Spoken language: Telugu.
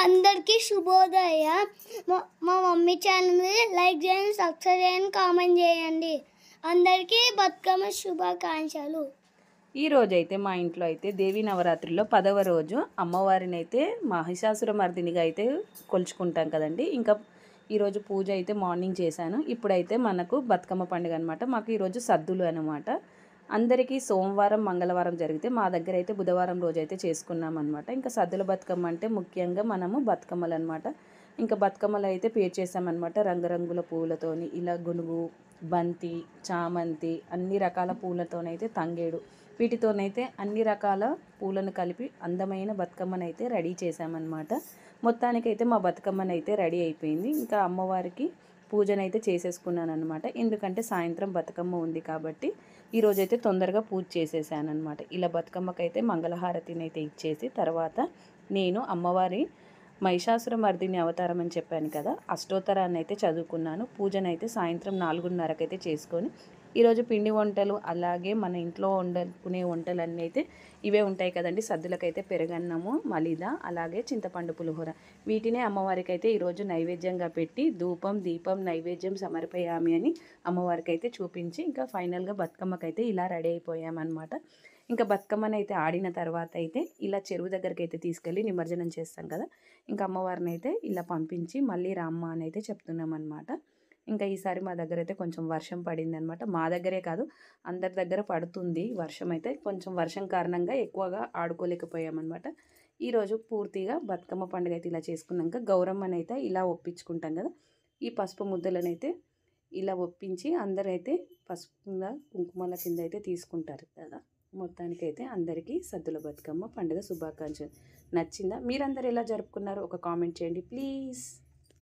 అందరికీ శుభోదయ. మా మమ్మీ ఛానల్ని లైక్ చేయండి, సబ్స్క్రైబ్ చేయండి, కామెంట్ చేయండి. అందరికీ బతుకమ్మ శుభాకాంక్షలు. ఈ రోజైతే మా ఇంట్లో అయితే దేవీ నవరాత్రిలో 10వ రోజు అమ్మవారిని అయితే మహిషాసుర మర్దినిగా అయితే కొలుచుకుంటాం కదండి. ఇంకా ఈరోజు పూజ అయితే మార్నింగ్ చేశాను. ఇప్పుడైతే మనకు బతుకమ్మ పండుగ అనమాట. మాకు ఈరోజు సద్దులు అనమాట. అందరికీ సోమవారం మంగళవారం జరిగితే మా దగ్గర అయితే బుధవారం రోజు అయితే చేసుకున్నాం అనమాట. ఇంకా సద్దుల బతుకమ్మ అంటే ముఖ్యంగా మనము బతుకమ్మలు అనమాట. ఇంకా బతుకమ్మలు అయితే పేర్చేసామన్నమాట. రంగురంగుల పూలతోని ఇలా గునుగు, బంతి, చామంతి అన్ని రకాల పూలతోనైతే తంగేడు వీటితోనైతే అన్ని రకాల పూలను కలిపి అందమైన బతుకమ్మనైతే రెడీ చేసామన్నమాట. మొత్తానికైతే మా బతుకమ్మనైతే రెడీ అయిపోయింది. ఇంకా అమ్మవారికి పూజనైతే చేసేసుకున్నాను అనమాట. ఎందుకంటే సాయంత్రం బతుకమ్మ ఉంది కాబట్టి ఈరోజైతే తొందరగా పూజ చేసేసాను అనమాట. ఇలా బతుకమ్మకైతే మంగళహారతిని అయితే ఇచ్చేసి తర్వాత నేను అమ్మవారి మహిషాసుర మర్దిని అవతారం అని చెప్పాను కదా, అష్టోత్తరాన్ని అయితే చదువుకున్నాను. పూజనైతే సాయంత్రం 4:30కి అయితే చేసుకొని ఈరోజు పిండి వంటలు అలాగే మన ఇంట్లో వండుకునే వంటలన్నీ అయితే ఇవే ఉంటాయి కదండి. సద్దులకైతే పెరుగన్నము, మలిద అలాగే చింతపండు పులిహోర వీటినే అమ్మవారికి అయితే ఈరోజు నైవేద్యంగా పెట్టి ధూపం దీపం నైవేద్యం సమర్పయామి అని అమ్మవారికి అయితే చూపించి ఇంకా ఫైనల్గా బతుకమ్మకైతే ఇలా రెడీ అయిపోయామన్నమాట. ఇంకా బతుకమ్మని అయితే ఆడిన తర్వాత అయితే ఇలా చెరువు దగ్గరికి అయితే తీసుకెళ్ళి నిమజ్జనం చేస్తాం కదా. ఇంకా అమ్మవారిని అయితే ఇలా పంపించి మళ్ళీ రామ్మ అని అయితే చెప్తున్నాం అనమాట. ఇంకా ఈసారి మా దగ్గర అయితే కొంచెం వర్షం పడింది అనమాట. మా దగ్గరే కాదు అందరి దగ్గర పడుతుంది వర్షం అయితే. కొంచెం వర్షం కారణంగా ఎక్కువగా ఆడుకోలేకపోయామన్నమాట. ఈరోజు పూర్తిగా బతుకమ్మ పండుగ అయితే ఇలా చేసుకున్నాక గౌరమ్మనైతే ఇలా ఒప్పించుకుంటాం కదా. ఈ పసుపు ముద్దలనైతే ఇలా ఒప్పించి అందరైతే పసుపు కుంకుమల కింద అయితే తీసుకుంటారు కదా. మొత్తానికైతే అందరికీ సద్దుల బతుకమ్మ పండుగ శుభాకాంక్షలు. నచ్చిందా? మీరందరూ ఎలా జరుపుకున్నారో ఒక కామెంట్ చేయండి ప్లీజ్.